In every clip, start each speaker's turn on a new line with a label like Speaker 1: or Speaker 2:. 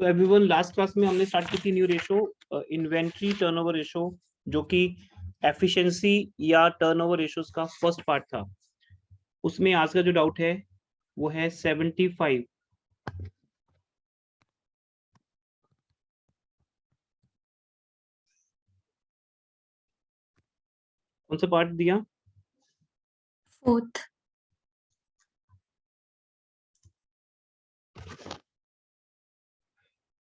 Speaker 1: So everyone, last class में हमने start की थी new ratio, inventory turnover ratio, जो कि एफिशिएंसी या टर्नओवर रेशोस का फर्स्ट पार्ट था। उसमें आज का जो डाउट है वो है 75। कौन सा पार्ट दिया?
Speaker 2: फोर्थ।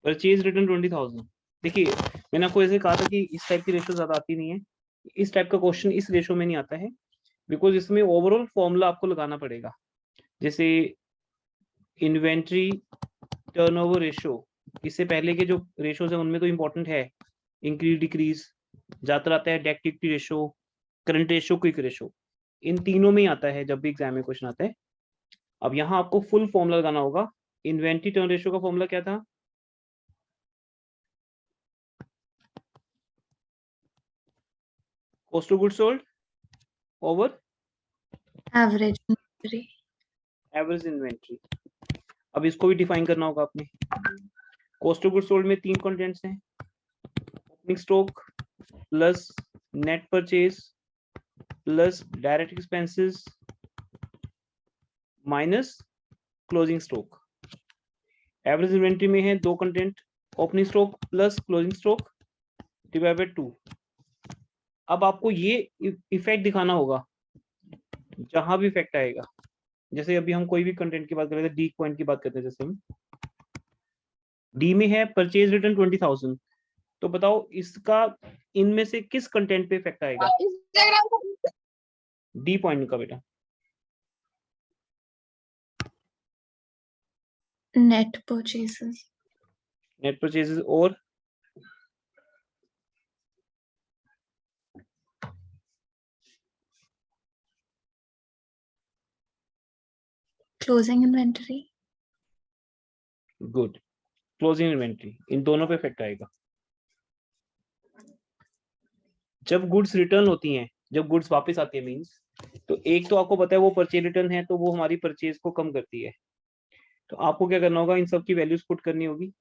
Speaker 1: Purchase return 20,000। देखिए, मैंने आपको ऐसे कहा था कि इस टाइप की रेशो ज्यादा आती नहीं है। इस टाइप का क्वेश्चन इस रेशो में नहीं आता है, बिकॉज इसमें ओवरऑल फॉर्मूला आपको लगाना पड़ेगा। जैसे इन्वेंट्री टर्नओवर रेशो, इससे पहले के जो रेशोज है उनमें तो इंपॉर्टेंट है इंक्रीज डिक्रीज, जाता रहता है debt equity ratio, current ratio, quick ratio. इन तीनों में ही आता है जब भी एग्जाम में क्वेश्चन आता है। अब यहाँ आपको फुल फॉर्मूला लगाना होगा। इन्वेंट्री टर्न रेशो का फॉर्मूला क्या था? Cost of goods sold over
Speaker 2: average inventory.
Speaker 1: Average inventory. अब इसको भी डिफाइन करना होगा आपने। कॉस्ट ऑफ गुड्स सोल्ड में तीन कंटेंट्स हैं, opening stock plus net purchase plus direct expenses minus closing stock. Average inventory में है दो content, opening stock plus closing stock divide by 2। अब आपको ये इफेक्ट दिखाना होगा जहां भी इफेक्ट आएगा। जैसे अभी हम कोई भी कंटेंट की बात कर रहे थे, डी पॉइंट की बात करते हैं। जैसे हम डी में है परचेज रिटर्न 20,000, तो बताओ इसका इनमें से किस कंटेंट पे इफेक्ट आएगा? डी पॉइंट का बेटा।
Speaker 2: Net purchases.
Speaker 1: नेट परचेजेस और
Speaker 2: closing inventory.
Speaker 1: Good, closing inventory, इन दोनों पे इफेक्ट आएगा। जब गुड्स रिटर्न होती हैं, जब गुड्स वापस आती है मींस, तो एक तो आपको पता है वो परचेज रिटर्न है, तो वो हमारी परचेज को कम करती है। तो आपको क्या करना होगा, इन सब की वैल्यूज पुट करनी होगी।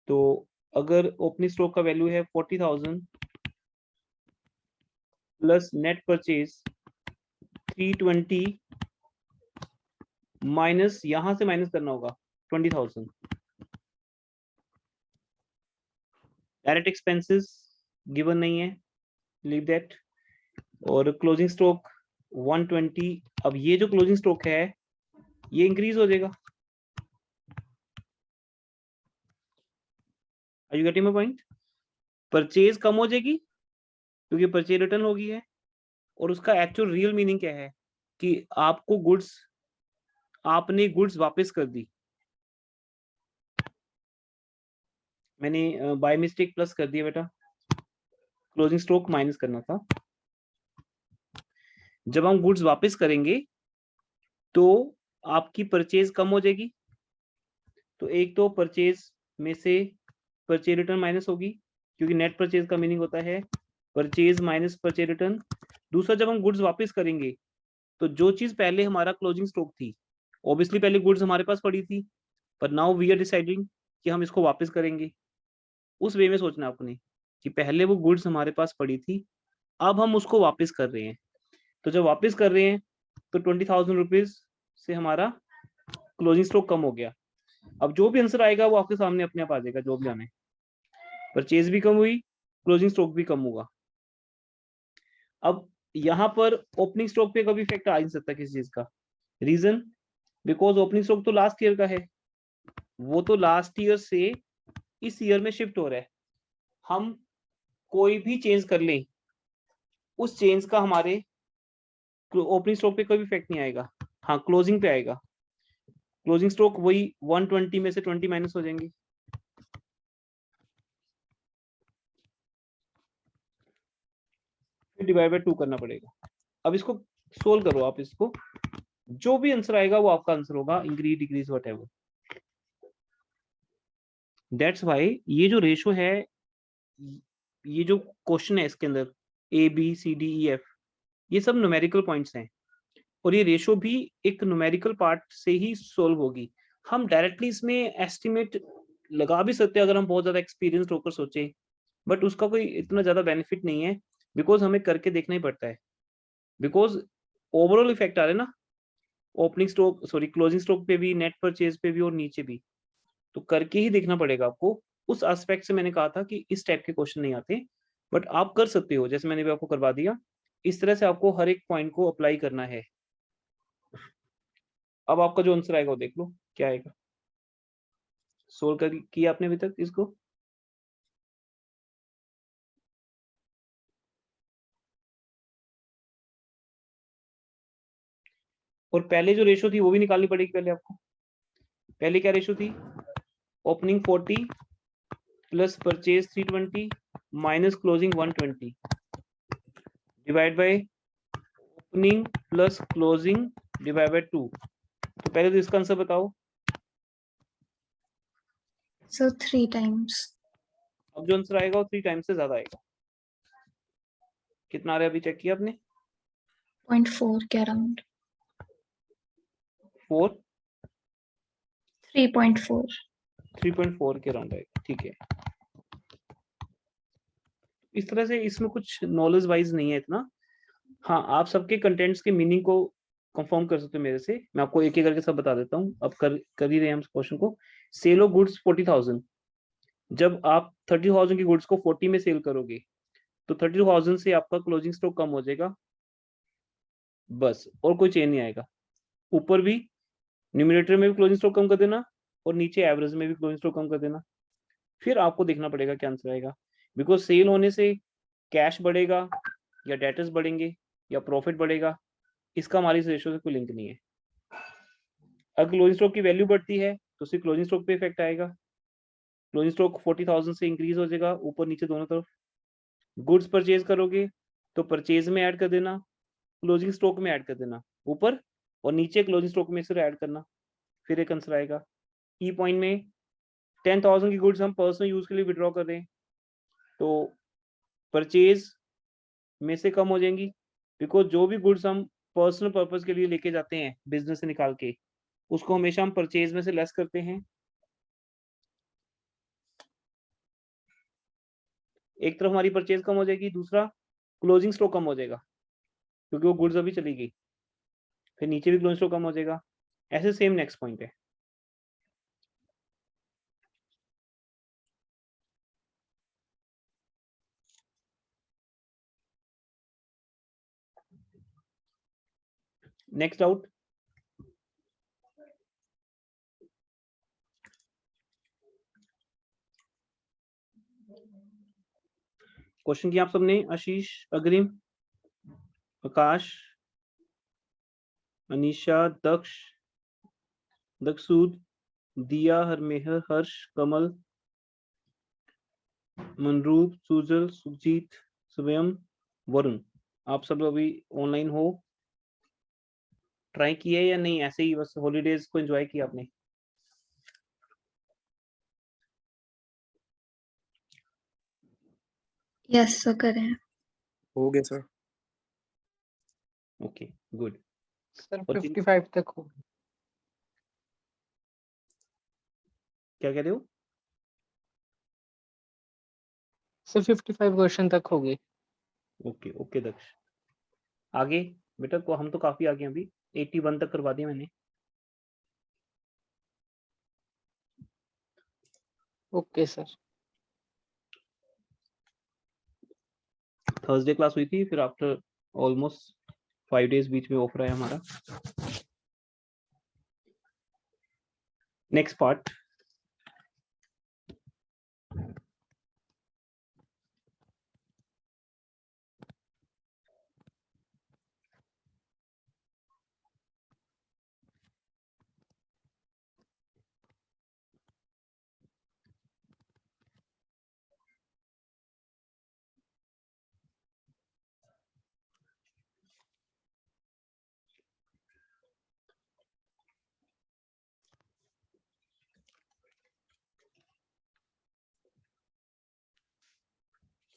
Speaker 1: तो अगर ओपनिंग स्टॉक का वैल्यू है 40,000 प्लस नेट परचेज 320 माइनस, यहां से माइनस करना होगा 20,000, डायरेक्ट एक्सपेंसेस गिवन नहीं है, लीव दैट, और क्लोजिंग स्टॉक 120। अब ये जो क्लोजिंग स्टॉक है ये इंक्रीज हो जाएगा। Are you getting my point? Purchase कम हो जाएगी क्योंकि परचेज रिटर्न हो गई है, और उसका एक्चुअल रियल मीनिंग क्या है कि आपको गुड्स, आपने गुड्स वापस कर दी। मैंने बाय मिस्टेक प्लस कर दिया बेटा, क्लोजिंग स्टॉक माइनस करना था। जब हम गुड्स वापस करेंगे तो आपकी परचेज कम हो जाएगी। तो एक तो परचेज में से परचेज रिटर्न माइनस होगी, क्योंकि नेट परचेज का मीनिंग होता है परचेज माइनस परचेज रिटर्न। दूसरा, जब हम गुड्स वापस करेंगे तो जो चीज पहले हमारा क्लोजिंग स्टॉक थी, ऑब्वियसली पहले गुड्स हमारे पास पड़ी थी, पर नाउ वी आर डिसाइडिंग कि हम इसको वापस करेंगे। उस वे में सोचना आपने कि पहले वो गुड्स हमारे पास पड़ी थी, अब हम उसको वापस कर रहे हैं। तो जब वापस कर रहे हैं तो 20,000 रुपीज से हमारा क्लोजिंग स्टॉक कम हो गया। अब जो भी आंसर आएगा वो आपके सामने अपने आप आ जाएगा, जो भी आने। परचेज भी कम हुई, क्लोजिंग स्टॉक भी कम होगा। अब यहाँ पर ओपनिंग स्टॉक पे कभी इफेक्ट आ नहीं सकता किसी चीज का। रीजन, बिकॉज ओपनिंग स्टॉक तो लास्ट ईयर का है, वो तो लास्ट ईयर से इस ईयर में शिफ्ट हो रहा है। हम कोई भी चेंज कर लें, उस चेंज का हमारे ओपनिंग स्टॉक पे कोई इफेक्ट नहीं आएगा। हाँ, क्लोजिंग पे आएगा। क्लोजिंग स्टॉक वही 120 में से 20 माइनस हो जाएंगे, फिर डिवाइड बाय 2 करना पड़ेगा। अब इसको सोल्व करो आप, इसको जो भी आंसर आएगा वो आपका आंसर होगा, increase decrease whatever. That's why ये जो रेशो है, ये जो क्वेश्चन है इसके अंदर A B C D E F, ये सब न्यूमेरिकल पॉइंट्स हैं, और ये रेशो भी एक न्यूमेरिकल पार्ट से ही सोल्व होगी। हम डायरेक्टली इसमें एस्टिमेट लगा भी सकते हैं अगर हम बहुत ज्यादा एक्सपीरियंस्ड होकर सोचे, बट उसका कोई इतना ज्यादा बेनिफिट नहीं है, बिकॉज हमें करके देखना ही पड़ता है। बिकॉज ओवरऑल इफेक्ट आ रहा है ना, opening stock sorry closing stock पे भी, नेट परचेज पे भी और नीचे भी, तो करके ही देखना पड़ेगा आपको। उस एस्पेक्ट से मैंने कहा था कि इस टाइप के क्वेश्चन नहीं आते, बट आप कर सकते हो, जैसे मैंने भी आपको करवा दिया। इस तरह से आपको हर एक पॉइंट को अप्लाई करना है। अब आपका जो आंसर आएगा वो देख लो क्या आएगा। सोल्व कर किया आपने अभी तक इसको? और पहले जो रेशो थी वो भी निकालनी पड़ेगी पहले आपको। पहले क्या रेशो थी? Opening 40 plus purchase 320 minus closing 120 divide by opening plus closing divide by 2। तो पहले तो इसका आंसर बताओ।
Speaker 2: So 3 times.
Speaker 1: अब जो आंसर आएगा वो 3 टाइम्स से ज्यादा आएगा। कितना आ रहा है अभी चेक किया आपने?
Speaker 2: 0.4 के अराउंड.
Speaker 1: 4
Speaker 2: 3.4.
Speaker 1: 3.4 के अराउंड आएगा, ठीक है। इस तरह से इसमें कुछ नॉलेज वाइज नहीं है इतना। हाँ, आप सबके कंटेंट्स के मीनिंग को कंफर्म कर सकते हो मेरे से। मैं आपको एक एक करके सब बता देता हूँ। अब कर ही रहे हैं हम क्वेश्चन को। Sale of goods 40,000। जब आप 30,000 की गुड्स को 40 में सेल करोगे तो 30,000 से आपका क्लोजिंग स्टॉक कम हो जाएगा, बस, और कोई चेंज नहीं आएगा। ऊपर भी न्यूमरेटर में भी क्लोजिंग स्टॉक कम कर देना और नीचे एवरेज में भी क्लोजिंग स्टॉक कम कर देना। फिर आपको देखना पड़ेगा क्या आंसर आएगा, बिकॉज सेल होने से कैश बढ़ेगा या डेटर्स बढ़ेंगे या प्रॉफिट बढ़ेगा, इसका हमारी रेशो से कोई लिंक नहीं है। अगर क्लोजिंग स्टॉक की वैल्यू बढ़ती है तो सिर्फ क्लोजिंग स्टॉक पे इफेक्ट आएगा। क्लोजिंग स्टॉक 40,000 से इंक्रीज हो जाएगा ऊपर नीचे दोनों तरफ। गुड्स परचेज करोगे तो परचेज में ऐड कर देना, क्लोजिंग स्टॉक में ऐड कर देना ऊपर, और नीचे क्लोजिंग स्टॉक में से ऐड करना, फिर एक आंसर आएगा। ई पॉइंट में 10,000 की गुड्स हम पर्सनल यूज के लिए विड्रॉ कर दें तो परचेज में से कम हो जाएंगी, बिकॉज जो भी गुड्स हम पर्सनल पर्पज के लिए लेके जाते हैं बिजनेस से निकाल के, उसको हमेशा हम परचेज में से लेस करते हैं। एक तरफ हमारी परचेज कम हो जाएगी, दूसरा क्लोजिंग स्टॉक कम हो जाएगा क्योंकि वो गुड्स अभी चली गई, फिर नीचे भी क्लोजिंग स्टॉक कम हो जाएगा। ऐसे सेम नेक्स्ट पॉइंट है। Next out. क्वेश्चन किया आप सबने? आशीष, अग्रिम, आकाश, अनीशा, दक्ष, दक्षसूद, दिया, हरमेहर, हर्ष, कमल, मनरूप, सुजल, सुजीत, स्वयं, वरुण। आप सब अभी ऑनलाइन हो? ट्राई किया या नहीं, ऐसे ही बस हॉलीडेज को एंजॉय किया आपने?
Speaker 2: Yes sir, करें.
Speaker 3: हो गया सर।
Speaker 1: Okay, good.
Speaker 3: सर
Speaker 1: और
Speaker 3: 55 तक हो।
Speaker 1: क्या कह रहे हो?
Speaker 3: सर 55 क्वेश्चन तक हो गए।
Speaker 1: ओके ओके दक्ष। आगे बेटा को हम तो काफी आगे हैं अभी, 81 तक करवा दिया मैंने।
Speaker 3: Okay sir.
Speaker 1: थर्सडे क्लास हुई थी, फिर आफ्टर ऑलमोस्ट 5 डेज बीच में ऑफ रहा है हमारा। Next part.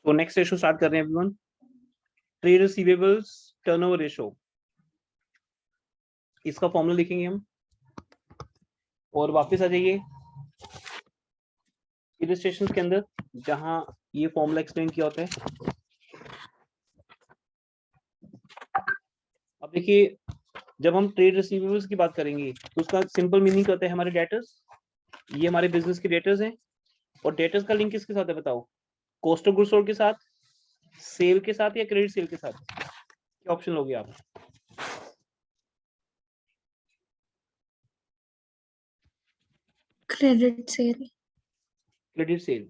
Speaker 1: तो नेक्स्ट रेशो स्टार्ट कर रहे हैं everyone. Trade receivables turnover ratio, इसका फॉर्मूला लिखेंगे हम। और वापस आ जाइए इलस्ट्रेशन के अंदर जहां ये फॉर्मूला एक्सप्लेन किया होता है। अब देखिए जब हम ट्रेड रिसीवेबल्स की बात करेंगे तो उसका सिंपल मीनिंग होता है हमारे डेटर्स। ये हमारे बिजनेस के डेटर्स हैं और डेटर्स का लिंक किसके साथ है बताओ? कॉस्ट ऑफ गुड्स सोल्ड के साथ, सेल के साथ या क्रेडिट सेल के साथ? क्या ऑप्शन लोगे आप?
Speaker 2: Credit sale.
Speaker 1: Credit sale.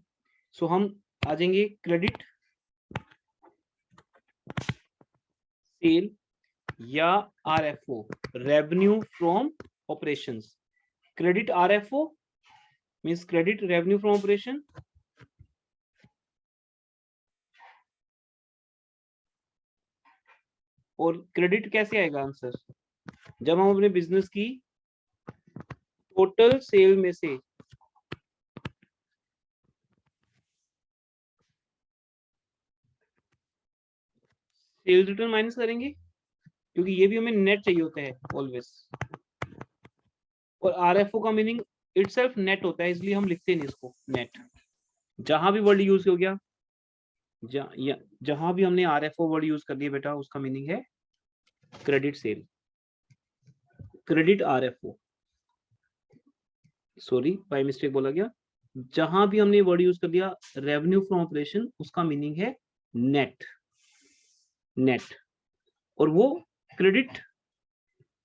Speaker 1: So हम आ जाएंगे क्रेडिट सेल या RFO, revenue from operations. Credit RFO means credit revenue from operation, और क्रेडिट कैसे आएगा आंसर? जब हम अपने बिजनेस की टोटल सेल में से सेल रिटर्न माइनस करेंगे, क्योंकि ये भी हमें नेट चाहिए होता है ऑलवेज, और आरएफओ का मीनिंग इटसेल्फ नेट होता है, इसलिए हम लिखते नहीं इसको नेट। जहां भी वर्ड यूज हो गया, जहां भी हमने आरएफओ वर्ड यूज कर दिया बेटा, उसका मीनिंग है credit sale, credit RFO. Sorry by mistake बोला गया। जहां भी हमने वर्ड यूज कर दिया रेवेन्यू फ्रॉम ऑपरेशन, उसका मीनिंग है नेट, नेट। और वो क्रेडिट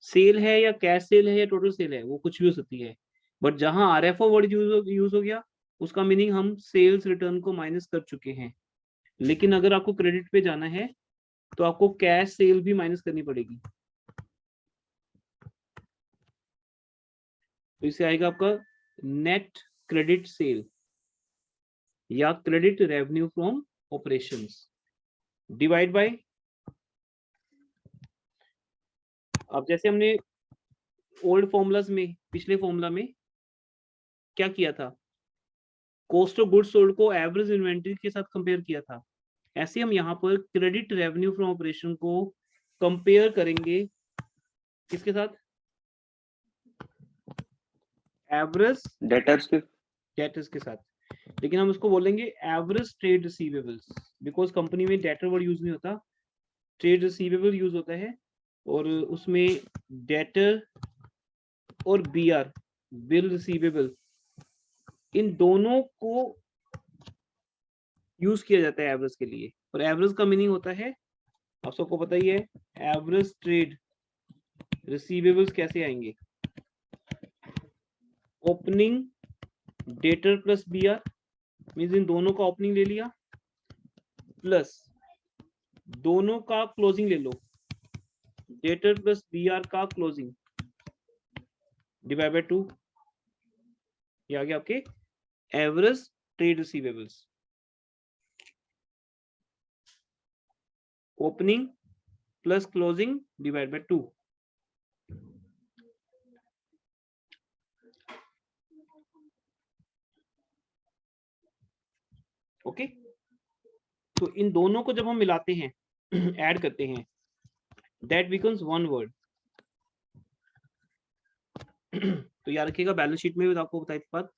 Speaker 1: सेल है या कैश सेल है या टोटल सेल है, वो कुछ भी हो सकती है, बट जहां आरएफओ वर्ड यूज हो गया उसका मीनिंग हम सेल्स रिटर्न को माइनस कर चुके हैं। लेकिन अगर आपको क्रेडिट पे जाना है तो आपको कैश सेल भी माइनस करनी पड़ेगी। तो इससे आएगा आपका नेट क्रेडिट सेल या credit revenue from operations divide by, अब जैसे हमने ओल्ड फॉर्मूलाज में, पिछले फॉर्मूला में क्या किया था, कॉस्ट ऑफ गुड्स सोल्ड को एवरेज इन्वेंट्री के साथ कंपेयर किया था, ऐसे हम यहाँ पर क्रेडिट रेवेन्यू फ्रॉम ऑपरेशन को कंपेयर करेंगे किसके साथ? एवरेज डेटर्स के साथ। लेकिन हम उसको बोलेंगे average trade receivables, because company में डेटर वर्ड यूज नहीं होता, ट्रेड रिसीवेबल यूज होता है, और उसमें डेटर और बीआर, बिल रिसीवेबल, इन दोनों को यूज किया जाता है एवरेज के लिए। और एवरेज का मीनिंग होता है, आप सबको पता ही है, एवरेज ट्रेड रिसीवेबल्स कैसे आएंगे? Opening debtor plus BR, means इन दोनों का ओपनिंग ले लिया प्लस दोनों का क्लोजिंग ले लो, डेटर प्लस बीआर का क्लोजिंग डिवाइड बाय 2, ये आ गया आपके average trade receivables. Opening plus closing divide by 2। Okay, तो इन दोनों को जब हम मिलाते हैं ऐड करते हैं, दैट बिकम्स वन वर्ड। तो याद रखिएगा बैलेंस शीट में भी आपको बताई थी बात,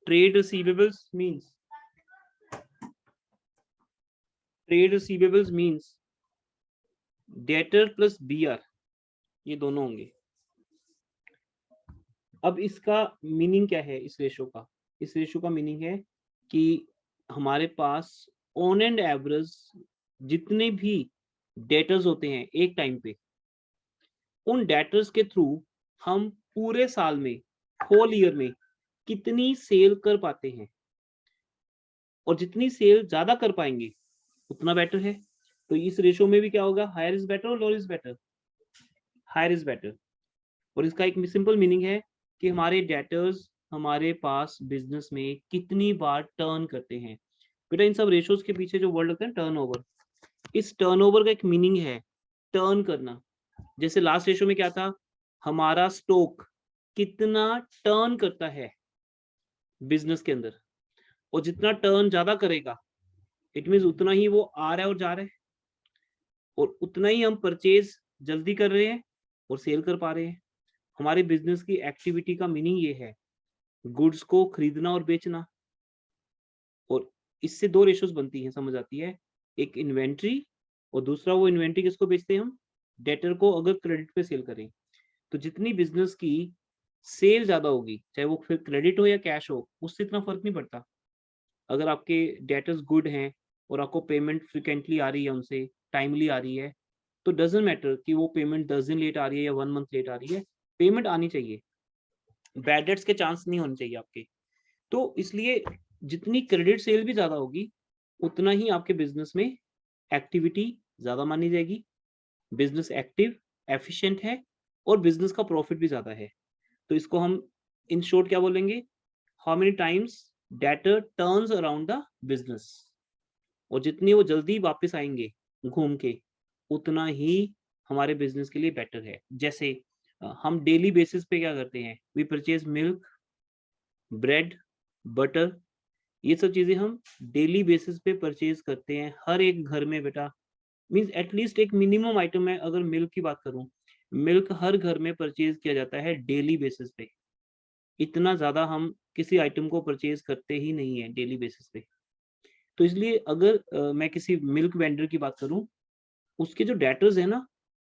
Speaker 1: trade receivables means debtor plus BR, ये दोनों होंगे। अब इसका मीनिंग क्या है इस रेशो का? इस रेशो का मीनिंग है कि हमारे पास ऑन एंड एवरेज जितने भी डेटर्स होते हैं एक टाइम पे, उन डेटर्स के थ्रू हम पूरे साल में, होल ईयर में कितनी सेल कर पाते हैं, और जितनी सेल ज्यादा कर पाएंगे उतना बेटर है। तो इस रेशो में भी क्या होगा, हायर इज बेटर और lower is better? Higher is better. और इसका एक सिंपल मीनिंग है कि हमारे डेटर्स हमारे पास बिजनेस में कितनी बार टर्न करते हैं। बेटा इन सब रेशोज के पीछे जो वर्ड लगता है टर्नओवर, इस टर्नओवर का एक मीनिंग है टर्न करना। जैसे लास्ट रेशो में क्या था, हमारा स्टॉक कितना टर्न करता है बिजनेस के अंदर, और जितना टर्न ज्यादा करेगा इट मींस उतना ही वो आ रहा है और जा रहा है, और उतना ही हम परचेज जल्दी कर रहे हैं और सेल कर पा रहे हैं। हमारे बिजनेस की एक्टिविटी का मीनिंग ये है, गुड्स को खरीदना और बेचना। और इससे दो रेशोज बनती हैं, समझ आती है, एक इन्वेंट्री और दूसरा वो इन्वेंट्री किसको बेचते हैं हम, डेटर को अगर क्रेडिट पे सेल करें। तो जितनी बिजनेस की सेल ज्यादा होगी, चाहे वो फिर क्रेडिट हो या कैश हो, उससे इतना फर्क नहीं पड़ता। अगर आपके डेटर्स गुड हैं और आपको पेमेंट फ्रिक्वेंटली आ रही है, उनसे टाइमली आ रही है, तो डजंट मैटर कि वो पेमेंट 10 दिन लेट आ रही है या 1 मंथ लेट आ रही है, पेमेंट आनी चाहिए। बैड डेट्स के चांस नहीं होने चाहिए आपके। तो इसलिए जितनी क्रेडिट सेल भी ज्यादा होगी, उतना ही आपके बिजनेस में एक्टिविटी ज्यादा मानी जाएगी, बिजनेस एक्टिव एफिशिएंट है और बिजनेस का प्रॉफिट भी ज्यादा है। तो इसको हम इन शॉर्ट क्या बोलेंगे, how many times debtor turns around the business. और जितनी वो जल्दी वापस आएंगे घूम के, उतना ही हमारे बिजनेस के लिए बेटर है। जैसे हम डेली बेसिस पे क्या करते हैं, we purchase milk, bread, butter, ये सब चीजें हम डेली बेसिस पे परचेज करते हैं हर एक घर में बेटा। मींस एटलीस्ट एक मिनिमम आइटम है, अगर मिल्क की बात करूं, मिल्क हर घर में परचेज किया जाता है डेली बेसिस पे। इतना ज्यादा हम किसी आइटम को परचेज करते ही नहीं है डेली बेसिस पे। तो इसलिए अगर मैं किसी मिल्क वेंडर की बात करूं, उसके जो डेटर्स है ना,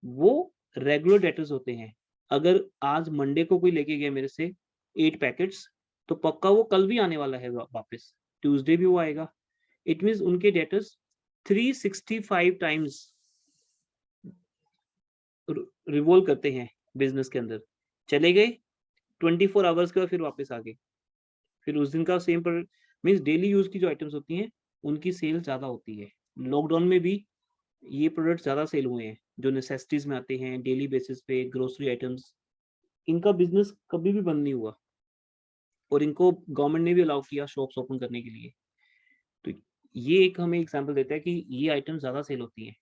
Speaker 1: वो रेगुलर डेटर्स होते हैं। अगर आज मंडे को कोई लेके गया मेरे से 8 पैकेट्स, तो पक्का वो कल भी आने वाला है वापस, ट्यूसडे भी वो आएगा। इट मीन्स उनके डेटर्स 365 टाइम्स रिवॉल्व करते हैं बिजनेस के अंदर। चले गए 24 आवर्स के बाद फिर वापस आ गए, फिर उस दिन का same product. Means daily use की जो आइटम्स होती हैं, उनकी सेल ज्यादा होती है। लॉकडाउन में भी ये प्रोडक्ट ज्यादा सेल हुए हैं, जो नेसेसिटीज में आते हैं डेली बेसिस पे, ग्रोसरी आइटम्स। इनका बिजनेस कभी भी बंद नहीं हुआ और इनको गवर्नमेंट ने भी अलाउ किया शॉप्स ओपन करने के लिए। तो ये एक हमें एग्जांपल देता है कि ये आइटम ज्यादा सेल होती हैं।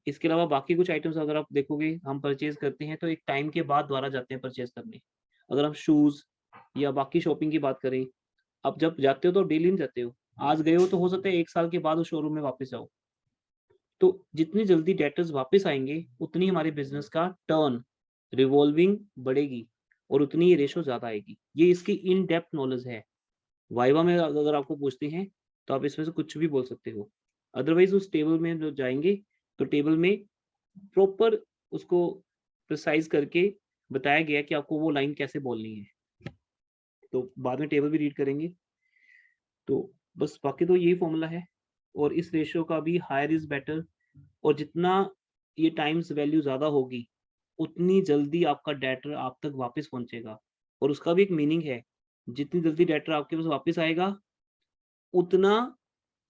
Speaker 1: इसके अलावा बाकी कुछ आइटम्स अगर आप देखोगे, हम परचेज करते हैं तो एक टाइम के बाद दोबारा जाते हैं परचेज करने। अगर हम शूज या बाकी शॉपिंग की बात करें, अब जब जाते हो तो डेली नहीं जाते हो, आज गए हो तो हो सकता है 1 साल के बाद उस शोरूम में वापस जाओ। तो जितनी जल्दी डेटर्स वापस आएंगे, उतनी हमारे बिजनेस का टर्न रिवॉल्विंग बढ़ेगी और उतनी ये रेशो ज्यादा आएगी। ये इसकी इन डेप्थ नॉलेज है। वाइवा में अगर आपको पूछते हैं तो आप इसमें से कुछ भी बोल सकते हो। अदरवाइज उस टेबल में जो जाएंगे, तो टेबल में प्रॉपर उसको प्रिसाइज करके बताया गया कि आपको वो लाइन कैसे बोलनी है। तो बाद में टेबल भी रीड करेंगे। तो बस बाकी तो यही फॉर्मूला है। और इस रेशियो का भी हायर इज बेटर। और जितना ये टाइम्स वैल्यू ज्यादा होगी, उतनी जल्दी आपका डेटर आप तक वापस पहुंचेगा। और उसका भी एक मीनिंग है, जितनी जल्दी डेटर आपके पास वापस आएगा, उतना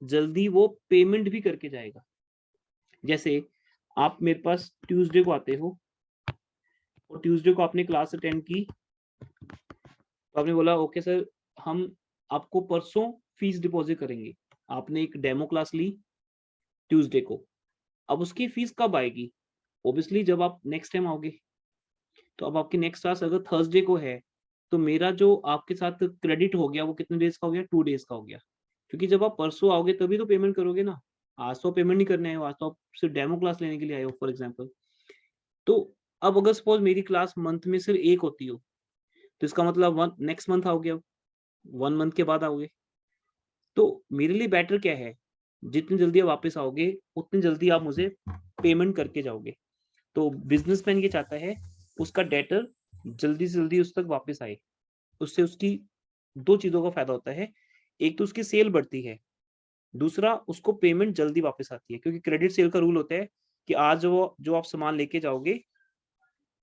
Speaker 1: जल्दी वो पेमेंट भी करके जाएगा। जैसे आप मेरे पास ट्यूसडे को आते हो और ट्यूसडे को आपने क्लास अटेंड की, तो आपने बोला ओके सर, हम आपको परसों फीस डिपॉजिट करेंगे। आपने एक डेमो क्लास ली ट्यूसडे को। अब उसकी फीस कब आएगी, ओब्वियसली जब आप नेक्स्ट टाइम आओगे। तो अब आपकी नेक्स्ट क्लास अगर थर्सडे को है, तो मेरा जो आपके साथ क्रेडिट हो गया वो कितने डेज का हो गया, 2 डेज का हो गया। क्योंकि जब आप परसों आओगे तभी तो पेमेंट करोगे ना। आज तो पेमेंट नहीं करने आए हो, आज तो आप सिर्फ डेमो क्लास लेने के लिए आए हो फॉर एग्जाम्पल। तो अब अगर सपोज मेरी क्लास मंथ में सिर्फ एक होती हो, तो इसका मतलब नेक्स्ट मंथ आओगे, अब 1 मंथ के बाद आओगे। तो मेरे लिए बेटर क्या है, जितनी जल्दी आप वापस आओगे, उतनी जल्दी आप मुझे पेमेंट करके जाओगे। तो बिजनेसमैन ये चाहता है उसका डेटर जल्दी से जल्दी उस तक वापस आए। उससे उसकी दो चीजों का फायदा होता है, एक तो उसकी सेल बढ़ती है, दूसरा उसको पेमेंट जल्दी वापस आती है। क्योंकि क्रेडिट सेल का रूल होता है कि आज वो जो आप सामान लेके जाओगे,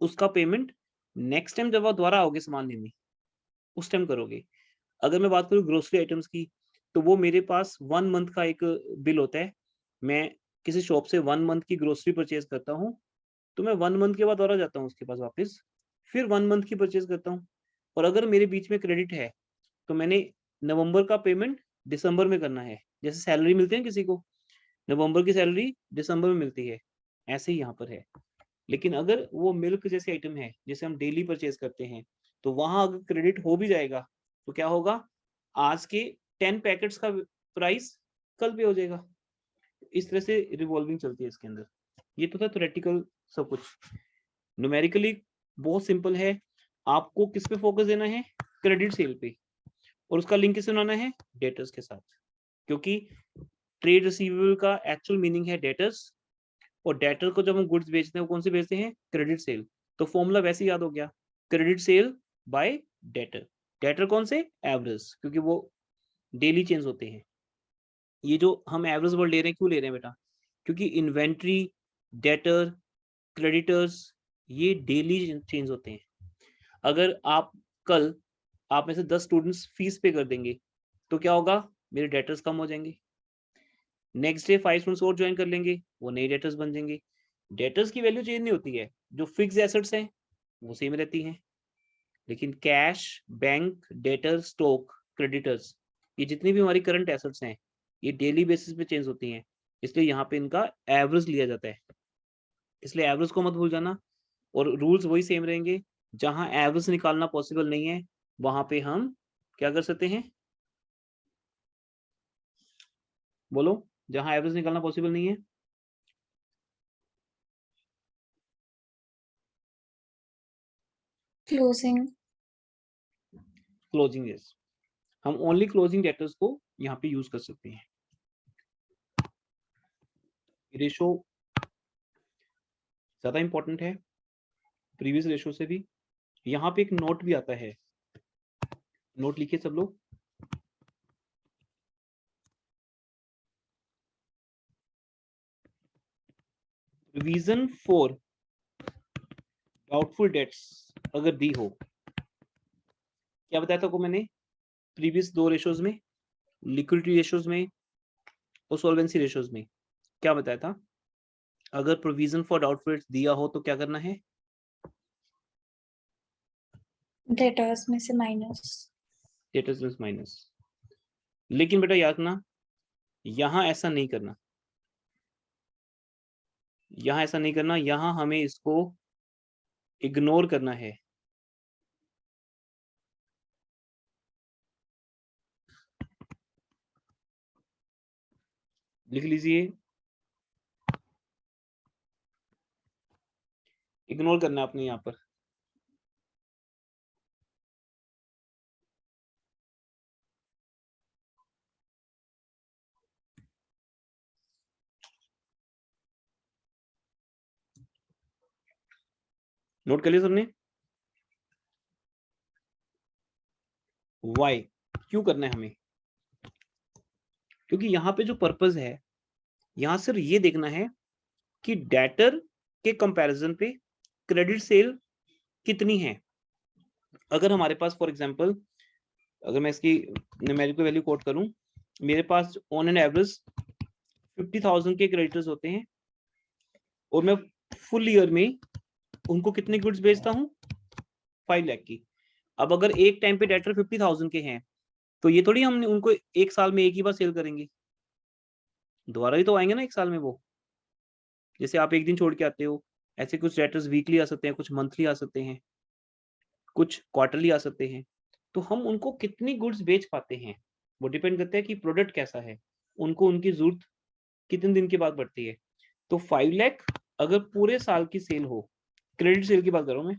Speaker 1: उसका पेमेंट नेक्स्ट टाइम जब आप दोबारा आओगे सामान लेने, उस टाइम करोगे। अगर मैं बात करूँ ग्रोसरी आइटम्स की, तो वो मेरे पास 1 मंथ का एक बिल होता है। मैं किसी शॉप से 1 मंथ की ग्रोसरी परचेज करता हूँ, तो मैं 1 मंथ के बाद दोबारा जाता हूँ उसके पास वापस, फिर 1 मंथ की परचेज करता हूँ। और अगर मेरे बीच में क्रेडिट है, तो मैंने नवंबर का पेमेंट दिसंबर में करना है। जैसे सैलरी मिलती है किसी को, नवंबर की सैलरी दिसंबर में मिलती है, ऐसे ही यहाँ पर है। लेकिन अगर वो मिल्क जैसे आइटम है जिसे हम डेली परचेज करते हैं, तो वहां अगर क्रेडिट हो भी जाएगा, तो क्या होगा, आज के 10 पैकेट्स का प्राइस कल पे हो जाएगा। इस तरह से रिवॉल्विंग चलती है इसके अंदर। ये तो था थ्योरेटिकल सब कुछ। न्यूमेरिकली बहुत सिंपल है। आपको किस पे फोकस देना है, क्रेडिट सेल पे, और उसका लिंक किससे बनाना है, डेटर्स के साथ, क्योंकि ट्रेड रिसीवेबल का एक्चुअल मीनिंग है डेटर्स, और डेटर को जब हम गुड्स बेचते हैं वो कौन से बेचते हैं, क्रेडिट सेल। तो फॉर्मूला वैसे याद हो गया, credit sale bye debtor. Debtor कौन से, एवरेज, क्योंकि वो डेली चेंज होते हैं। ये जो हम एवरेज वर्ड ले रहे हैं, क्यों ले रहे हैं बेटा, क्योंकि इन्वेंट्री, डेटर, क्रेडिटर्स, ये डेली चेंज होते हैं। अगर आप कल आप में से 10 स्टूडेंट्स फीस पे कर देंगे तो क्या होगा, मेरे डेटर्स कम हो जाएंगे। नेक्स्ट डे 5 स्टूडेंट्स और ज्वाइन कर लेंगे, वो नए डेटर्स बन जाएंगे। डेटर्स की वैल्यू चेंज नहीं होती है, जो फिक्स एसेट्स हैं वो सेम रहती हैं, लेकिन cash, bank, debtor, stock, creditors, ये जितनी भी हमारी करंट एसेट्स हैं ये डेली बेसिस पे चेंज होती हैं, इसलिए यहाँ पे इनका एवरेज लिया जाता है। इसलिए एवरेज को मत भूल जाना, और रूल्स वही सेम रहेंगे। जहां एवरेज निकालना पॉसिबल नहीं है वहां पे हम क्या कर सकते हैं, बोलो, जहां एवरेज निकालना पॉसिबल नहीं है,
Speaker 2: क्लोजिंग।
Speaker 1: क्लोजिंग। यस, हम ओनली क्लोजिंग डेटर्स को यहाँ पे यूज कर सकते हैं। रेशो ज्यादा इंपॉर्टेंट है प्रीवियस रेशो से भी। यहाँ पे एक नोट भी आता है, नोट लिखिए सब लोग। प्रोविजन फॉर डाउटफुल डेट्स अगर दी हो, क्या बताया था को मैंने प्रीवियस 2 रेशोज में, लिक्विडिटी रेशोज में और सॉल्वेंसी रेशोज में, क्या बताया था, अगर प्रोविजन फॉर डाउटफुल डेट्स दिया हो तो क्या करना है,
Speaker 2: डेटर्स में से माइनस।
Speaker 1: Debtors minus. लेकिन बेटा याद रखना, यहां ऐसा नहीं करना, यहां ऐसा नहीं करना, यहां हमें इसको इग्नोर करना है। लिख लीजिए, इग्नोर करना है आपने यहाँ पर। नोट कर लिया सबने, वाई, क्यों करना है हमें, क्योंकि यहाँ पे जो पर्पस है, यहाँ सिर्फ ये देखना है कि डेटर के कंपैरिजन पे क्रेडिट सेल कितनी है। अगर हमारे पास फॉर एग्जांपल, अगर मैं इसकी न्यूमेरिकल वैल्यू कोट करूं, मेरे पास ऑन एन एवरेज 50,000 के क्रेडिटर्स होते हैं, और मैं फुल ईयर में उनको कितने गुड्स बेचता हूं, 5 लाख की। अब अगर एक टाइम पे डेटर 50,000 के हैं तो ये थोड़ी हम उनको एक साल में एक ही बार सेल करेंगे, दोबारा ही तो आएंगे ना एक साल में वो। जैसे आप एक दिन छोड़ के आते हो, ऐसे कुछ डेटर्स वीकली आ सकते हैं, कुछ मंथली आ सकते हैं, कुछ क्वार्टरली आ सकते हैं। तो हम उनको कितनी गुड्स बेच पाते हैं वो डिपेंड करता है कि प्रोडक्ट कैसा है, उनको उनकी जरूरत कितने दिन के बाद बढ़ती है। तो 5 लाख अगर पूरे साल की सेल हो, क्रेडिट सेल की बात कर रहा हूं मैं,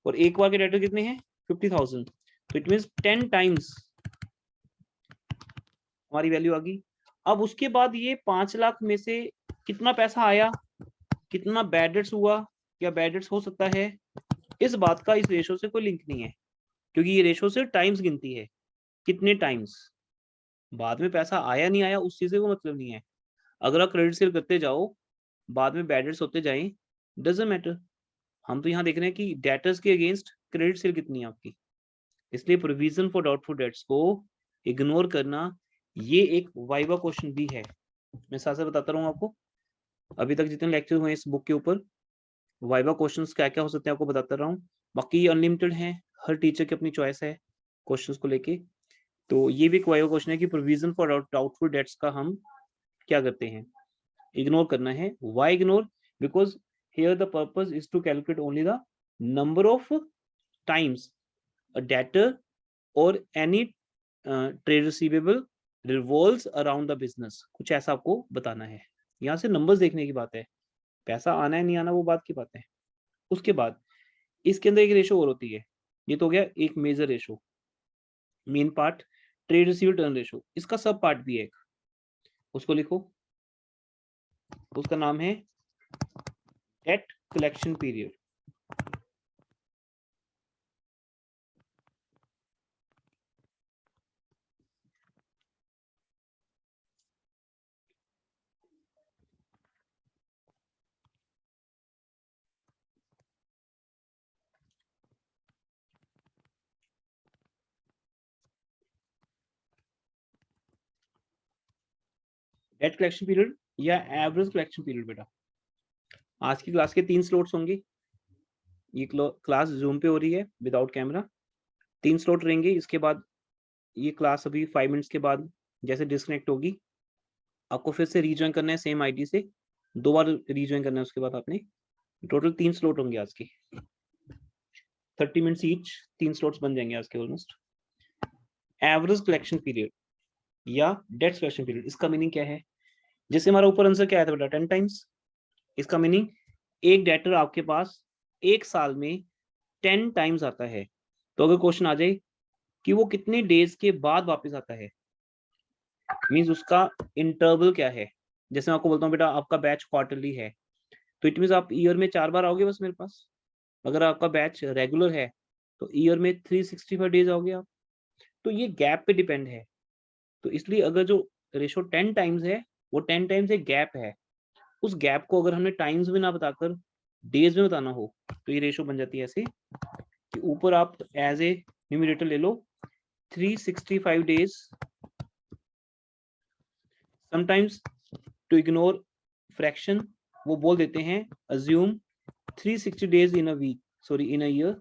Speaker 1: और एक बार के डेटर कितने हैं 50,000, तो इट मीन 10 टाइम्स हमारी वैल्यू आ गई। अब उसके बाद ये 5 लाख में से कितना पैसा आया, कितना बैड डेट्स हुआ या बैड डेट्स हो सकता है, इस बात का इस रेशो से कोई लिंक नहीं है, क्योंकि ये रेशो से टाइम्स गिनती है, कितने टाइम्स बाद में पैसा आया नहीं आया उस चीज से कोई मतलब नहीं है। अगर आप क्रेडिट सेल करते जाओ, बाद में बैड डेट्स होते जाएं, डजंट मैटर। हम तो यहाँ देख रहे हैं कि डेटर्स के अगेंस्ट क्रेडिट सेल कितनी है आपकी। इसलिए प्रोविजन फॉर डाउटफुल डेट्स को इग्नोर करना, ये एक वाइवा क्वेश्चन भी है। मैं साथ साथ बताता रहूँ आपको, अभी तक जितने लेक्चर हुए इस बुक के ऊपर वाइवा क्वेश्चंस क्या क्या हो सकते हैं आपको बताता रहा हूँ। बाकी ये अनलिमिटेड है, हर टीचर की अपनी चॉइस है क्वेश्चंस को लेके। तो ये भी एक वाइवा क्वेश्चन है कि प्रोविजन फॉर डाउटफुल डेट्स का हम क्या करते हैं, इग्नोर करना है। Why ignore, because here the purpose is to calculate only the number of times a debtor और any trade receivable revolves around the business, कुछ ऐसा आपको बताना है। यहाँ से नंबर्स देखने की बात है, पैसा आना है नहीं आना वो बात की बात है। उसके बाद इसके अंदर एक रेशो और होती है, ये तो हो गया एक major ratio, main part trade receivable turn ratio. इसका सब पार्ट भी है एक, उसको लिखो, उसका नाम है debt collection period. Debt collection period या एवरेज कलेक्शन पीरियड। बेटा आज की क्लास के 3 स्लॉट्स होंगे। ये क्लास जूम पे हो रही है विदाउट कैमरा, 3 स्लॉट रहेंगे। इसके बाद ये क्लास अभी 5 मिनट्स के बाद जैसे डिस्कनेक्ट होगी, आपको फिर से रीजॉइन करना है सेम आईडी से, 2 बार रीजॉइन करना है। उसके बाद आपने टोटल 3 स्लॉट होंगे आज के, 30 मिनट्स ईच, 3 स्लॉट्स बन जाएंगे आज के ऑलमोस्ट। एवरेज कलेक्शन पीरियड या डेट कलेक्शन पीरियड, इसका मीनिंग क्या है? जैसे हमारा ऊपर आंसर क्या आया था बेटा, 10 टाइम्स। इसका मीनिंग एक डेटर आपके पास एक साल में 10 टाइम्स आता है। तो अगर क्वेश्चन आ जाए कि वो कितने डेज के बाद वापस आता है, मींस उसका इंटरवल क्या है। जैसे मैं आपको बोलता हूँ बेटा आपका बैच क्वार्टरली है, तो इट मींस आप ईयर में 4 बार आओगे बस मेरे पास। अगर आपका बैच रेगुलर है तो ईयर में 365 डेज आओगे आप। तो ये गैप पे डिपेंड है। तो इसलिए अगर जो रेशो 10 टाइम्स है वो 10 टाइम्स एक गैप है। उस गैप को अगर हमने टाइम्स में ना बताकर डेज में बताना हो तो ये रेशो बन जाती है ऐसे कि ऊपर आप एज ए न्यूमरेटर ले लो 365 days. Sometimes to ignore fraction वो बोल देते हैं assume 360 days in a week, sorry in a year,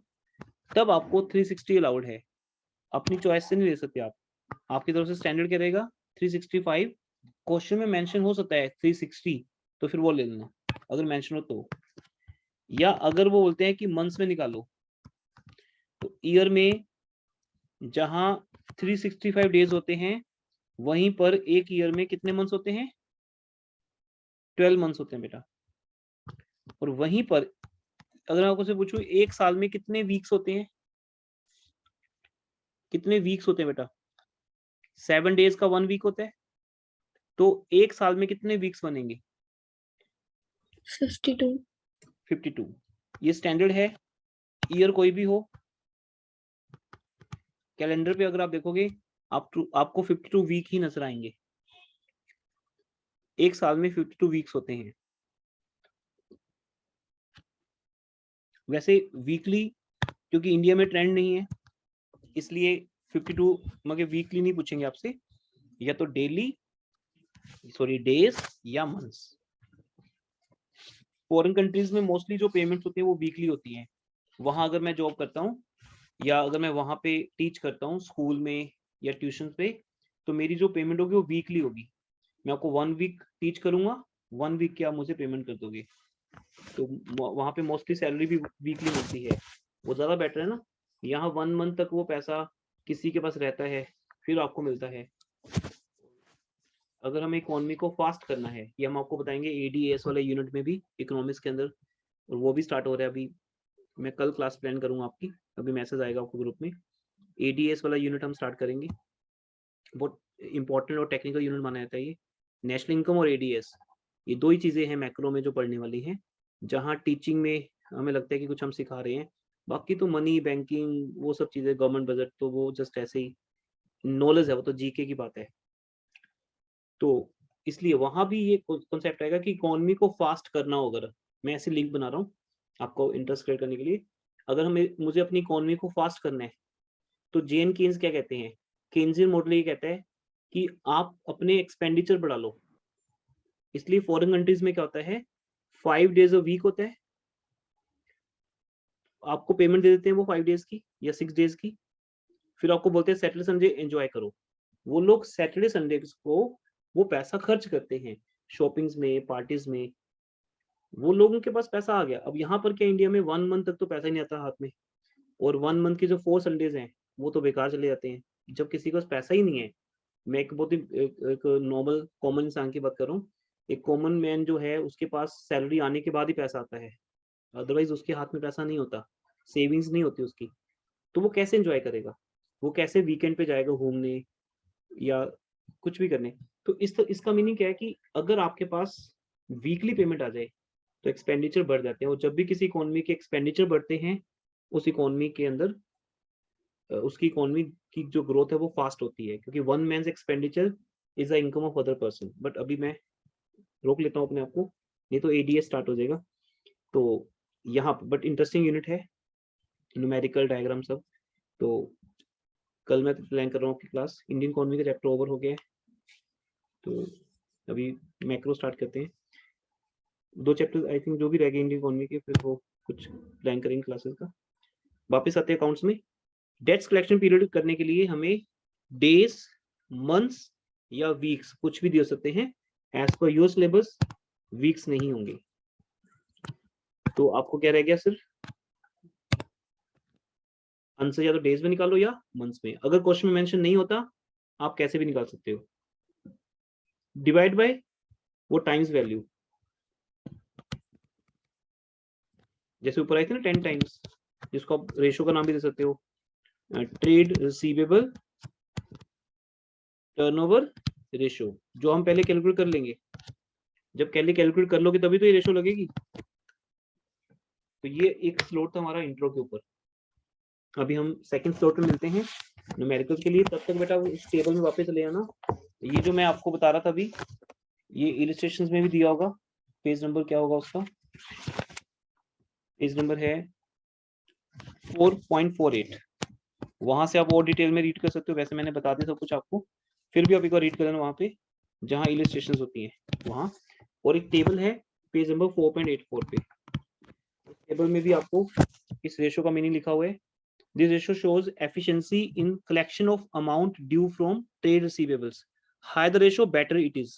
Speaker 1: तब आपको 360 अलाउड है। अपनी चॉइस से नहीं ले सकते आप, आपकी तरफ से स्टैंडर्ड क्या रहेगा 365। क्वेश्चन में मेंशन हो सकता है 360, तो फिर वो ले लेना अगर मेंशन हो तो। या अगर वो बोलते हैं कि मंथ्स में निकालो, तो ईयर में जहां 365 डेज होते हैं वहीं पर एक ईयर में कितने मंथ्स होते हैं, 12 मंथ्स होते हैं बेटा। और वहीं पर अगर मैं आपको पूछूं एक साल में कितने वीक्स होते हैं, कितने वीक्स होते हैं बेटा, 7 डेज का 1 वीक होता है। तो एक साल में कितने वीक्स बनेंगे, 52। ये स्टैंडर्ड है, ईयर कोई भी हो। कैलेंडर पे अगर आप देखोगे आपको 52 वीक ही नजर आएंगे। एक साल में 52 वीक्स होते हैं। वैसे वीकली क्योंकि इंडिया में ट्रेंड नहीं है इसलिए 52 मगर वीकली नहीं पूछेंगे आपसे, या तो डेली सॉरी डेज या मंथ्स। फॉरेन कंट्रीज में मोस्टली जो पेमेंट्स होती है वो वीकली होती हैं। वहां अगर मैं जॉब करता हूँ या अगर मैं वहां पे टीच करता हूँ स्कूल में या ट्यूशन पे, तो मेरी जो पेमेंट होगी वो वीकली होगी। मैं आपको 1 वीक टीच करूंगा, 1 वीक की आप मुझे पेमेंट कर दोगे। तो वहां पे मोस्टली सैलरी भी वीकली मिलती है, वो ज्यादा बेटर है ना। यहाँ 1 मंथ तक वो पैसा किसी के पास रहता है फिर आपको मिलता है। अगर हमें इकोनॉमी को फास्ट करना है, ये हम आपको बताएंगे एडीएस वाले यूनिट में भी, इकोनॉमिक्स के अंदर, और वो भी स्टार्ट हो रहा है अभी। मैं कल क्लास प्लान करूंगा आपकी, अभी मैसेज आएगा आपको ग्रुप में। एडीएस वाला यूनिट हम स्टार्ट करेंगे, बहुत इंपॉर्टेंट और टेक्निकल यूनिट माना जाता है ये। नेशनल इनकम और एडीएस ये 2 ही चीजें हैं मैक्रो में जो पढ़ने वाली हैं, जहाँ टीचिंग में हमें लगता है कि कुछ हम सिखा रहे हैं। बाकी तो मनी बैंकिंग वो सब चीजें, गवर्नमेंट बजट, तो वो जस्ट ऐसे ही नॉलेज है, वो तो जीके की बात है। तो इसलिए वहां भी ये कॉन्सेप्ट आएगा कि इकोनॉमी को फास्ट करना हो। अगर मैं ऐसे लिंक बना रहा हूँ आपको इंटरेस्ट क्रिएट करने के लिए, अगर हमें मुझे अपनी इकोनॉमी को फास्ट करना है तो जेन केन्स क्या कहते हैं, केन्जियन मॉडल ये कहता है कि आप अपने एक्सपेंडिचर बढ़ा लो। इसलिए फॉरेन कंट्रीज में क्या होता है 5 डेज अ वीक होता है, आपको पेमेंट दे देते हैं वो 5 डेज की या 6 डेज की, फिर आपको बोलते हैं सैटरडे संडे एंजॉय करो। वो लोग सैटरडे संडे को वो पैसा खर्च करते हैं शॉपिंग्स में, पार्टीज में, वो लोगों के पास पैसा आ गया। अब यहाँ पर क्या इंडिया में 1 मंथ तक तो पैसा ही नहीं आता हाथ में, और 1 मंथ के जो 4 संडेज हैं वो तो बेकार चले जाते हैं जब किसी के पास पैसा ही नहीं है। मैं एक बहुत ही एक नॉर्मल कॉमन इंसान की बात कर रहा हूँ। एक कॉमन मैन जो है उसके पास सैलरी आने के बाद ही पैसा आता है, अदरवाइज उसके हाथ में पैसा नहीं होता, सेविंग्स नहीं होती उसकी। तो वो कैसे एंजॉय करेगा, वो कैसे वीकेंड पे जाएगा घूमने या कुछ भी करने। तो इसका मीनिंग क्या है कि अगर आपके पास वीकली पेमेंट आ जाए तो एक्सपेंडिचर बढ़ जाते हैं, और जब भी किसी इकोनॉमी के एक्सपेंडिचर बढ़ते हैं उस इकोनॉमी के अंदर उसकी इकोनॉमी की जो ग्रोथ है वो फास्ट होती है, क्योंकि one man's expenditure is the income of other person. But अभी मैं रोक लेता हूँ अपने आप को, नहीं तो एडीएस स्टार्ट हो जाएगा। तो यहाँ बट इंटरेस्टिंग यूनिट है, न्यूमेरिकल डायग्राम सब। तो कल मैं प्लान कर रहा हूँ कि क्लास इंडियन इकोनॉमी का चैप्टर ओवर हो गया है, तो अभी मैक्रो स्टार्ट करते हैं। 2 चैप्टर आई थिंक जो भी रह गए इंडियन इकोनॉमी के, फिर वो कुछ प्लान करेंगे क्लासेस का। वापस आते हैं अकाउंट्स में। डेट्स कलेक्शन पीरियड करने के लिए हमें डेज, मंथ्स या वीक्स कुछ भी दे सकते हैं। As per your syllabus weeks नहीं होंगे। तो आपको क्या रह गया, सिर्फ आंसर या तो डेज में निकालो या मंथ्स में। अगर क्वेश्चन में मेंशन नहीं होता आप कैसे भी निकाल सकते हो। डिवाइड बाय वो टाइम्स वैल्यू, जैसे ऊपर आई थी ना 10 टाइम्स, जिसको आप रेशो का नाम भी दे सकते हो, ट्रेड रिसीवेबल टर्नओवर रेशो, जो हम पहले कैलकुलेट कर लेंगे। जब कैलकुलेट कर लोगे तभी तो ये रेशो लगेगी। तो ये एक स्लॉट था हमारा इंट्रो के ऊपर। अभी हम सेकंड स्लॉट में मिलते हैं न्यूमेरिकल के लिए। तब तक बेटा इस टेबल में वापस ले आना। ये जो मैं आपको बता रहा था अभी, ये इलस्ट्रेशंस में भी दिया होगा। पेज नंबर क्या होगा उसका, पेज नंबर है 4.48। वहां से आप और डिटेल में रीड कर सकते हो। वैसे मैंने बता दिया सब कुछ आपको, फिर भी आप एक बार रीड कर लेना वहां पे जहां इलस्ट्रेशंस होती हैं वहां। और एक टेबल है पेज नंबर 4.84 पे। टेबल में भी आपको इस रेशो का मीनिंग लिखा हुआ है। This ratio shows efficiency in collection of amount due from trade receivables. Higher the ratio better it is,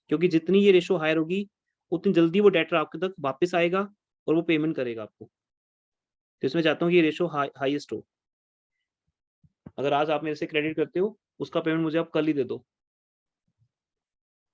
Speaker 1: क्योंकि जितनी ये रेशो हायर होगी उतनी जल्दी वो डेटर आपके तक वापस आएगा और वो पेमेंट करेगा आपको। तो इसमें चाहता हूँ कि ये रेशो हाईएस्ट हो। अगर आज आप मेरे से क्रेडिट करते हो उसका पेमेंट मुझे आप कल ही दे दो,